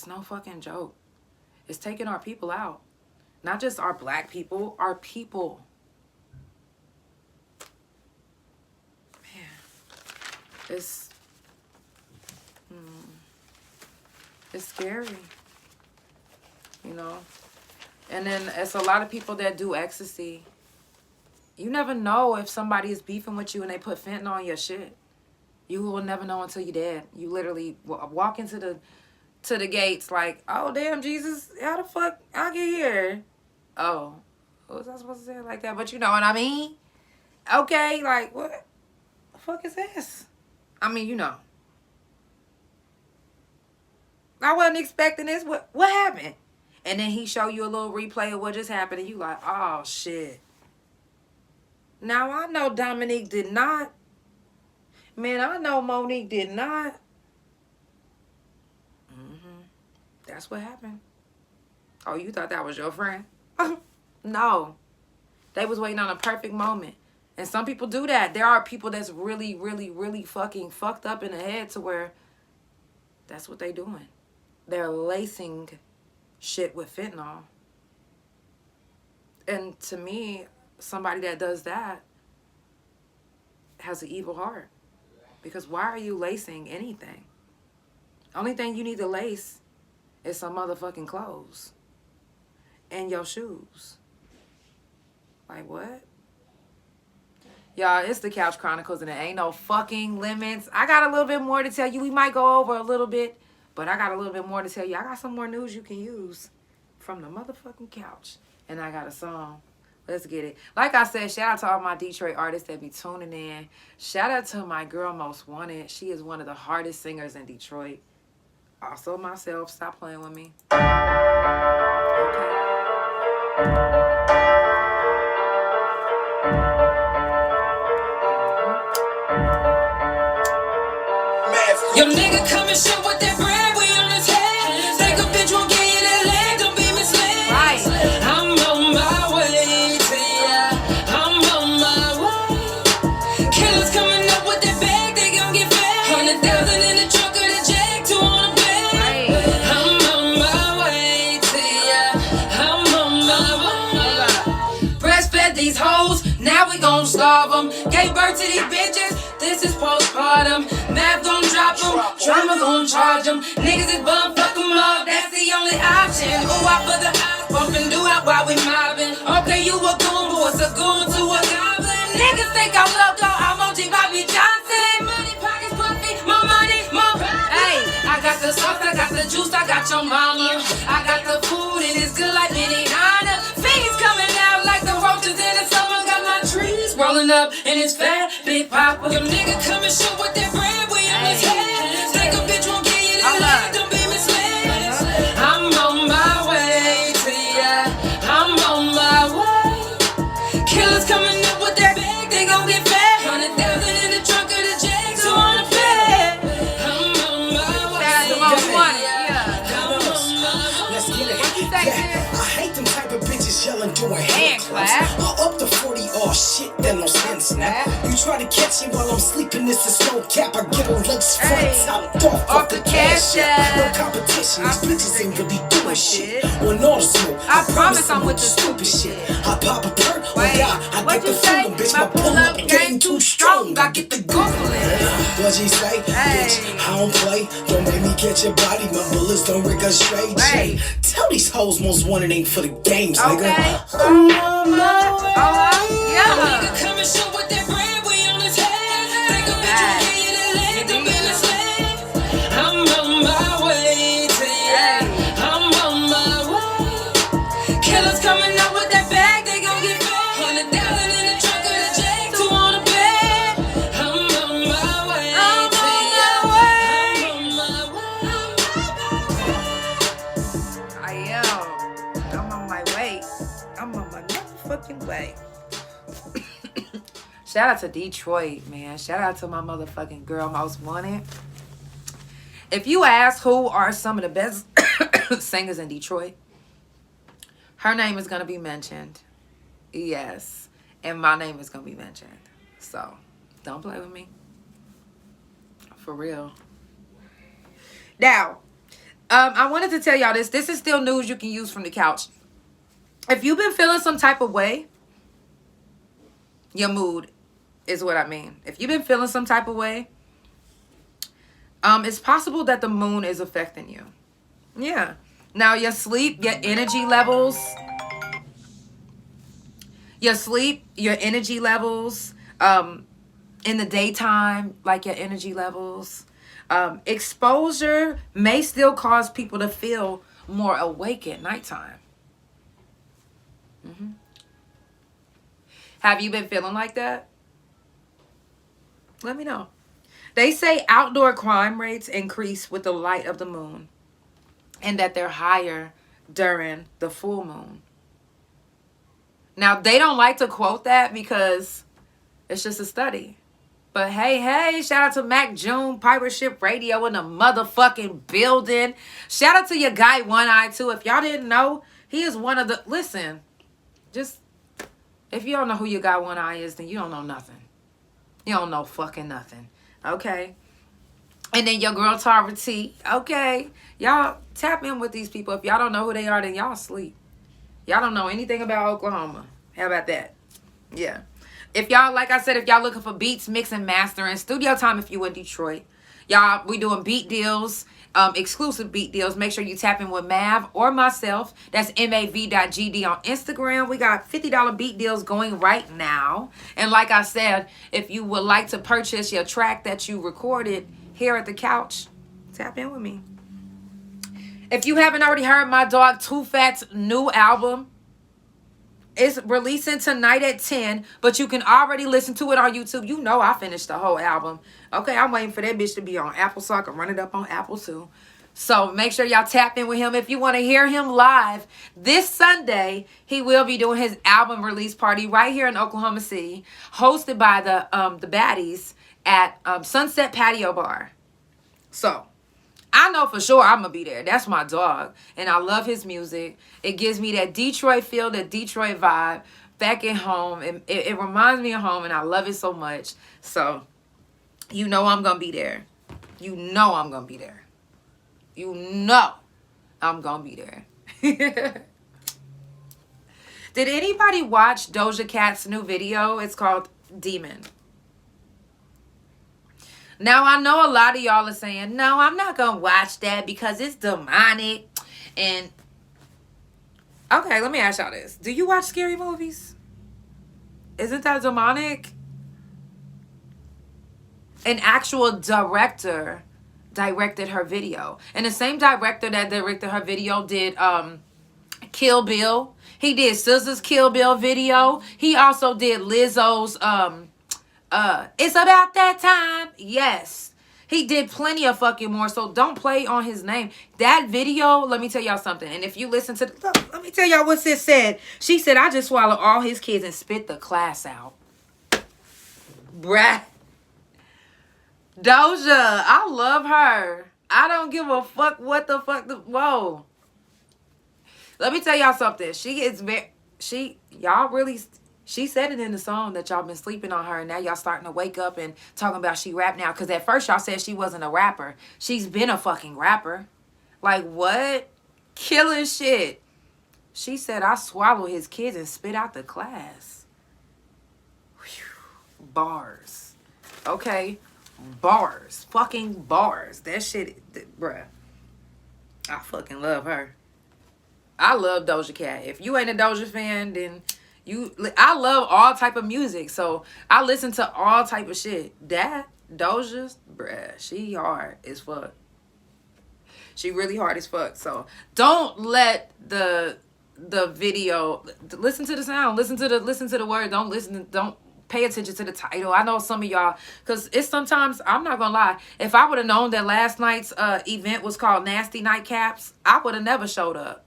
no fucking joke. It's taking our people out. Not just our black people, our people. Man, it's scary, you know. And then it's a lot of people that do ecstasy. You never know if somebody is beefing with you and they put fentanyl on your shit. You will never know until you're dead. You literally walk into the gates like, oh, damn, Jesus, how the fuck I get here? Oh, was I supposed to say it like that? But you know what I mean? Okay, like, what the fuck is this? I mean, you know. I wasn't expecting this. What happened? And then he show you a little replay of what just happened, and you like, oh, shit. Now, I know Dominique did not. Man, I know Monique did not. That's what happened. Oh, you thought that was your friend? No. They was waiting on a perfect moment. And some people do that. There are people that's really, really, really fucking fucked up in the head to where that's what they doing. They're lacing shit with fentanyl. And to me, somebody that does that has an evil heart. Because why are you lacing anything? Only thing you need to lace is some motherfucking clothes. And your shoes. Like what? Y'all, it's the Couch Chronicles and there ain't no fucking limits. I got a little bit more to tell you. We might go over a little bit, but I got a little bit more to tell you. I got some more news you can use from the motherfucking couch. And I got a song. Let's get it. Like I said, shout out to all my Detroit artists that be tuning in. Shout out to my girl Most Wanted. She is one of the hardest singers in Detroit. Also myself. Stop playing with me. Okay. Your nigga come and shit with that bread, we on his head. Think a bitch won't give you that leg, don't be misled. Right. I'm on my way to ya. I'm on my way. Killers coming up with that bag, they gon' get fed. 100,000 in the trunk of the Jag, 2 on the bed. Right. I'm on my way to ya. I'm on my way. Breastfed these hoes, now we gon' starve them. Gave birth to these bitches, this is postpartum. Math gon' drop them, drama gon' charge them. Niggas is bum, fuck them up, that's the only option. Ooh, I for the eyes, bumpin', do out while we mobbing. Okay, you a goon, but what's a goon to a goblin? Niggas think I'm loco, I'm OG Bobby Johnson. Money pockets puffy, more money, more. Hey, I got the sauce, I got the juice, I got your mama. I got the pulling up and it's fat, big pop. Your nigga coming short with that bread, we on his head. Think a bitch won't give you that leg, don't be misled. I'm on my way to ya, I'm on my way. Killers coming up with that bag, they gon' get fat. 100,000 in the trunk of the Jag, so on the bed. I'm on my way. That's the most wanted, yeah. Let's get it. What you say, sis? I hate them type of bitches yelling, doing Hand hand claps. clap. Up to 40, oh shit, that no sense now. You try to catch me while I'm sleeping, this is no cap. I get her legs Hey. front, top off the cash out. No competition, these bitches ain't really doing shit. When all the smoke, I promise I'm with the stupid shit. I pop a perk, oh Wait, God, I what get the you say? feeling, bitch. My My pull-up game too strong, I get the Googling. What'd you say? Bitch, I don't play. Don't make me catch your body. My bullets don't ricochet. Hey. Tell these hoes most wanted ain't for the games, Okay. nigga. I'm on my way. Yeah. Nigga coming short with that bread, we on his head. Think a bitch won't give you that leg, don't be misled. I'm on my way to ya, I'm on my way. Killers coming up with that bag, they gon' get fed. 100,000 in the trunk of the Jag, two on the bed. I'm on my way to ya, I'm on my way. I am. I'm on my way. I'm on my motherfucking way. Shout out to Detroit, man. Shout out to my motherfucking girl, Most Wanted. If you ask who are some of the best singers in Detroit, her name is going to be mentioned. Yes. And my name is going to be mentioned. So, don't play with me. For real. Now, I wanted to tell y'all this. This is still news you can use from the couch. If you've been feeling some type of way, your mood is what I mean. If you've been feeling some type of way, it's possible that the moon is affecting you. Yeah. Now, your sleep, your energy levels, your energy levels, in the daytime, like your energy levels, exposure may still cause people to feel more awake at nighttime. Have you been feeling like that? Let me know. They say outdoor crime rates increase with the light of the moon and that they're higher during the full moon. Now, they don't like to quote that because it's just a study. But hey, shout out to Mac June, Pipership Radio in the motherfucking building. Shout out to your guy, One Eye, too. If y'all didn't know, he is one of the... Listen, just... If you don't know who your guy One Eye is, then you don't know nothing. You don't know fucking nothing. Okay? And then your girl Tara T. Okay? Y'all tap in with these people. If y'all don't know who they are, then y'all sleep. Y'all don't know anything about Oklahoma. How about that? Yeah. If y'all, like I said, if y'all looking for beats, mix and mastering, studio time if you in Detroit. Y'all, we doing beat deals, exclusive beat deals. Make sure you tap in with Mav or myself. That's mav.gd on Instagram. We got $50 beat deals going right now. And like I said, if you would like to purchase your track that you recorded here at the couch, tap in with me. If you haven't already heard my dog Too Fat's new album, it's releasing tonight at 10, but you can already listen to it on YouTube. You know I finished the whole album. Okay, I'm waiting for that bitch to be on Apple so I can run it up on Apple too. So make sure y'all tap in with him. If you want to hear him live, this Sunday, he will be doing his album release party right here in Oklahoma City, hosted by the Baddies at Sunset Patio Bar. So I know for sure I'm going to be there. That's my dog. And I love his music. It gives me that Detroit feel, that Detroit vibe back at home. It reminds me of home, and I love it so much. So, you know I'm going to be there. You know I'm going to be there. You know I'm going to be there. Did anybody watch Doja Cat's new video? It's called Demon. Now, I know a lot of y'all are saying, no, I'm not going to watch that because it's demonic. And, okay, let me ask y'all this. Do you watch scary movies? Isn't that demonic? An actual director directed her video. And the same director that directed her video did Kill Bill. He did SZA's Kill Bill video. He also did Lizzo's It's About That Time. Yes. He did plenty of fucking more, so don't play on his name. That video, let me tell y'all something. And if you listen to let me tell y'all what sis said. She said, I just swallowed all his kids and spit the class out. Bruh. Doja, I love her. I don't give a fuck what the fuck. Whoa. Let me tell y'all something. She said it in the song that y'all been sleeping on her. And now y'all starting to wake up and talking about she rap now. Because at first y'all said she wasn't a rapper. She's been a fucking rapper. Like what? Killing shit. She said, I swallowed his kids and spit out the class. Whew. Bars. Okay. Bars. Fucking bars. That shit, bruh. I fucking love her. I love Doja Cat. If you ain't a Doja fan, then I love all type of music. So I listen to all type of shit. That Doja's, bruh, she hard as fuck. She really hard as fuck. So don't let the video, listen to the sound, listen to the word. Don't pay attention to the title. I know some of y'all, because it's sometimes, I'm not gonna lie, if I would have known that last night's event was called Nasty Nightcaps, I would have never showed up.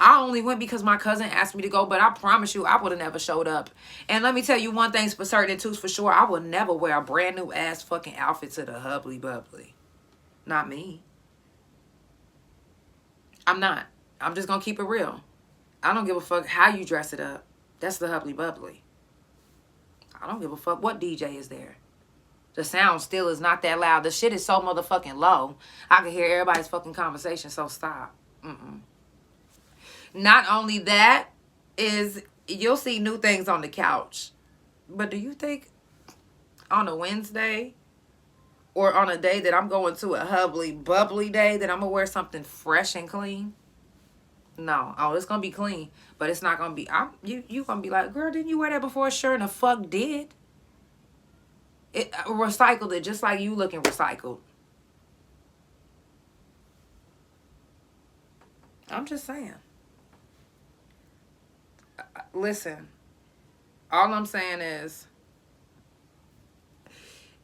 I only went because my cousin asked me to go, but I promise you I would have never showed up. And let me tell you one thing's for certain and two's for sure, I would never wear a brand new ass fucking outfit to the Hubbly Bubbly. Not me. I'm not. I'm just gonna keep it real. I don't give a fuck how you dress it up. That's the Hubbly Bubbly. I don't give a fuck what DJ is there. The sound still is not that loud. The shit is so motherfucking low. I can hear everybody's fucking conversation, so stop. Not only that, is you'll see new things on the couch. But do you think on a Wednesday or on a day that I'm going to a Hubbly Bubbly day that I'm going to wear something fresh and clean? No. Oh, it's going to be clean. But it's not going to be... you going to be like, girl, didn't you wear that before? Sure, and the fuck did. It recycled it just like you looking recycled. I'm just saying. Listen. All I'm saying is,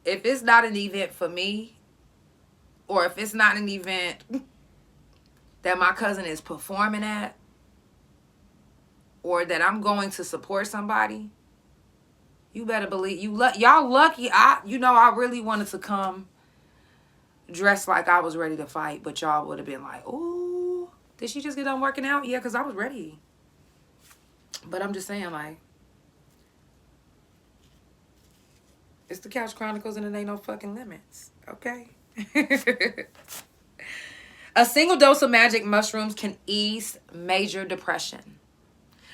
if it's not an event for me, or if it's not an event that my cousin is performing at, or that I'm going to support somebody, you better believe y'all lucky. I really wanted to come dressed like I was ready to fight, but y'all would have been like, "Ooh, did she just get done working out?" Yeah, because I was ready. But I'm just saying, like, it's the Couch Chronicles and it ain't no fucking limits, okay? A single dose of magic mushrooms can ease major depression.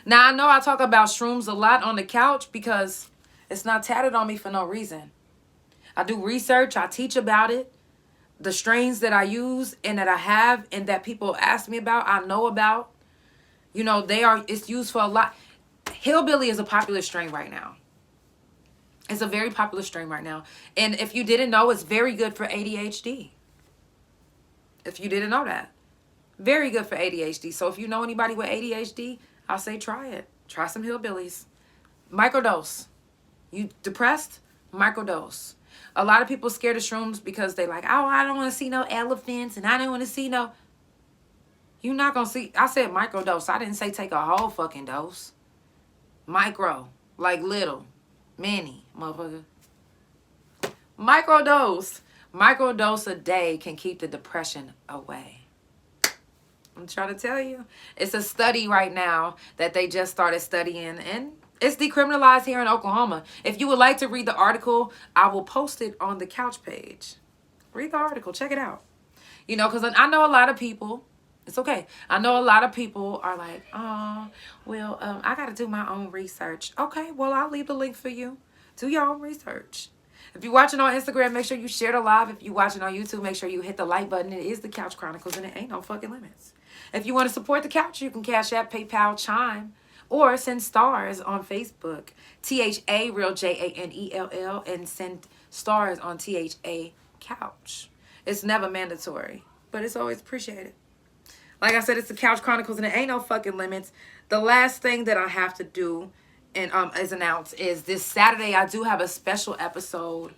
Now, I know I talk about shrooms a lot on the couch because it's not tatted on me for no reason. I do research. I teach about it. The strains that I use and that I have and that people ask me about, I know about. You know, it's used for a lot. Hillbilly is a popular strain right now. It's a very popular strain right now. And if you didn't know, it's very good for ADHD. If you didn't know that. Very good for ADHD. So if you know anybody with ADHD, I'll say try it. Try some hillbillies. Microdose. You depressed? Microdose. A lot of people scared of shrooms because they like, oh, I don't want to see no elephants and I don't want to see no... You're not going to see... I said microdose. I didn't say take a whole fucking dose. Micro. Like little. Mini. Motherfucker. Microdose. Microdose a day can keep the depression away. I'm trying to tell you. It's a study right now that they just started studying, and it's decriminalized here in Oklahoma. If you would like to read the article, I will post it on the couch page. Read the article. Check it out. You know, because I know a lot of people, it's okay. I know a lot of people are like, oh, well, I got to do my own research. Okay, well, I'll leave the link for you. Do your own research. If you're watching on Instagram, make sure you share the live. If you're watching on YouTube, make sure you hit the like button. It is the Couch Chronicles, and it ain't no fucking limits. If you want to support the couch, you can Cash App, PayPal, Chime, or send stars on Facebook. THA, real JANELL, and send stars on THA Couch. It's never mandatory, but it's always appreciated. Like I said, it's the Couch Chronicles, and it ain't no fucking limits. The last thing that I have to do and is announced is this Saturday I do have a special episode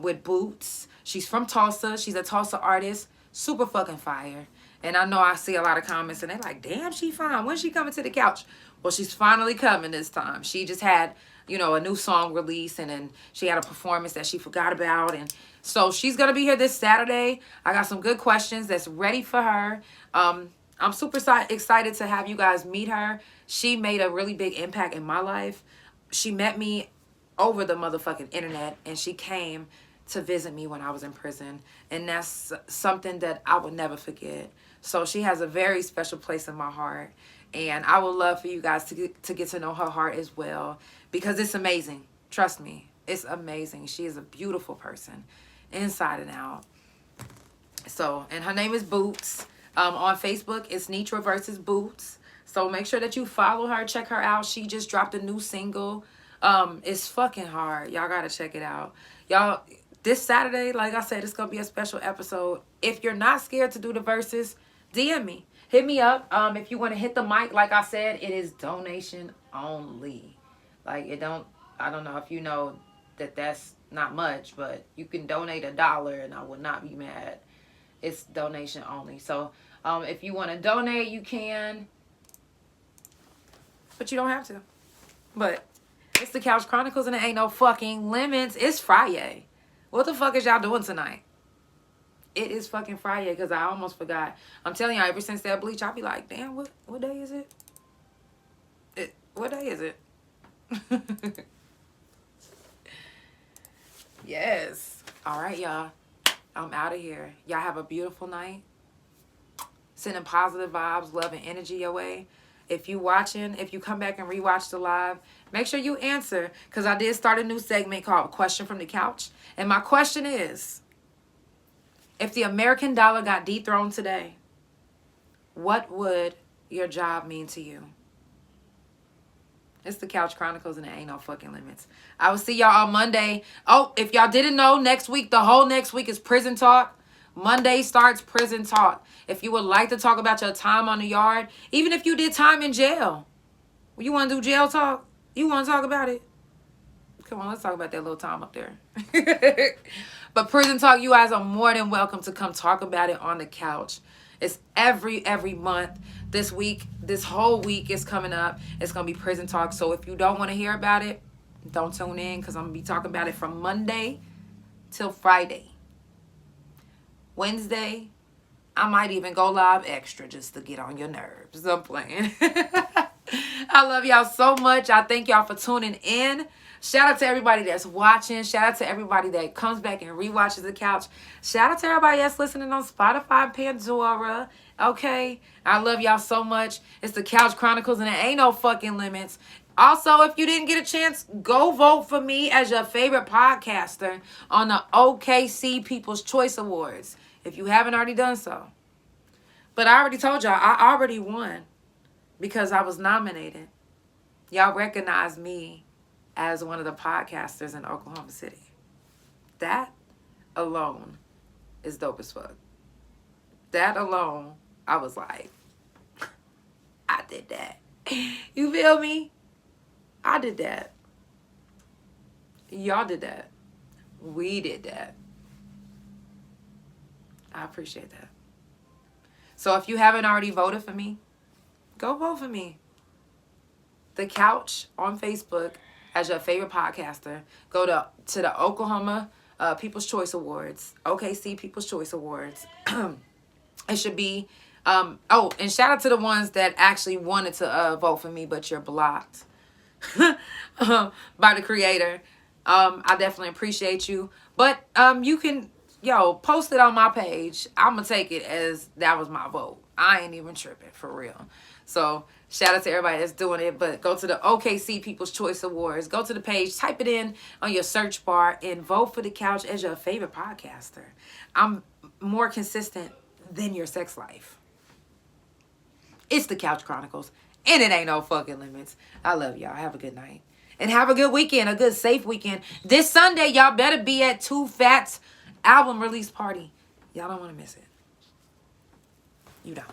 with Boots. She's from Tulsa. She's a Tulsa artist. Super fucking fire. And I know I see a lot of comments and they're like, damn, she fine. When's she coming to the couch? Well, she's finally coming this time. She just had, you know, a new song release, and then she had a performance that she forgot about. And so she's going to be here this Saturday. I got some good questions that's ready for her. I'm super excited to have you guys meet her. She made a really big impact in my life. She met me over the motherfucking internet, and she came to visit me when I was in prison. And that's something that I would never forget. So she has a very special place in my heart. And I would love for you guys to get to know her heart as well, because it's amazing. Trust me, it's amazing. She is a beautiful person, inside and out. So, and her name is Boots. On Facebook, it's Nitra versus Boots. So make sure that you follow her, check her out. She just dropped a new single. It's fucking hard. Y'all gotta check it out. Y'all, this Saturday, like I said, it's gonna be a special episode. If you're not scared to do the verses, DM me. Hit me up. If you want to hit the mic, like I said, it is donation only. Like, I don't know if you know that that's not much, but you can donate $1 and I would not be mad. It's donation only. So if you want to donate, you can, but you don't have to. But it's the Couch Chronicles, and it ain't no fucking limits. It's Friday. What the fuck is y'all doing tonight? It is fucking Friday, because I almost forgot. I'm telling y'all, ever since that bleach, I'll be like, damn, what day is it? What day is it? Yes. All right, y'all. I'm out of here. Y'all have a beautiful night. Sending positive vibes, love, and energy your way. If you watching, if you come back and rewatch the live, make sure you answer, because I did start a new segment called Question from the Couch. And my question is, if the American dollar got dethroned today, what would your job mean to you? It's the Couch Chronicles, and it ain't no fucking limits. I will see y'all on Monday. Oh, if y'all didn't know, next week, the whole next week is prison talk. Monday starts prison talk. If you would like to talk about your time on the yard, even if you did time in jail, you want to do jail talk? You want to talk about it? Come on, let's talk about that little time up there. But prison talk, you guys are more than welcome to come talk about it on the couch. It's every month. This week, this whole week is coming up. It's going to be prison talk. So if you don't want to hear about it, don't tune in, because I'm going to be talking about it from Monday till Friday. Wednesday, I might even go live extra just to get on your nerves. I'm playing. I love y'all so much. I thank y'all for tuning in. Shout out to everybody that's watching. Shout out to everybody that comes back and rewatches the couch. Shout out to everybody that's listening on Spotify Pandora. Okay? I love y'all so much. It's the Couch Chronicles, and it ain't no fucking limits. Also, if you didn't get a chance, go vote for me as your favorite podcaster on the OKC People's Choice Awards, if you haven't already done so. But I already told y'all, I already won because I was nominated. Y'all recognize me as one of the podcasters in Oklahoma City. That alone is dope as fuck. That alone, I was like, I did that. You feel me? I did that. Y'all did that. We did that. I appreciate that. So if you haven't already voted for me, go vote for me. The Couch on Facebook as your favorite podcaster. Go to the Oklahoma People's Choice Awards. OKC People's Choice Awards. It should be... oh, and shout out to the ones that actually wanted to vote for me, but you're blocked by the creator. I definitely appreciate you. But you can, post it on my page. I'm going to take it as that was my vote. I ain't even tripping, for real. So shout out to everybody that's doing it. But go to the OKC People's Choice Awards. Go to the page, type it in on your search bar, and vote for the Couch as your favorite podcaster. I'm more consistent than your sex life. It's the Couch Chronicles, and it ain't no fucking limits. I love y'all. Have a good night. And have a good weekend, a good safe weekend. This Sunday, y'all better be at Too Fat's album release party. Y'all don't want to miss it. You don't.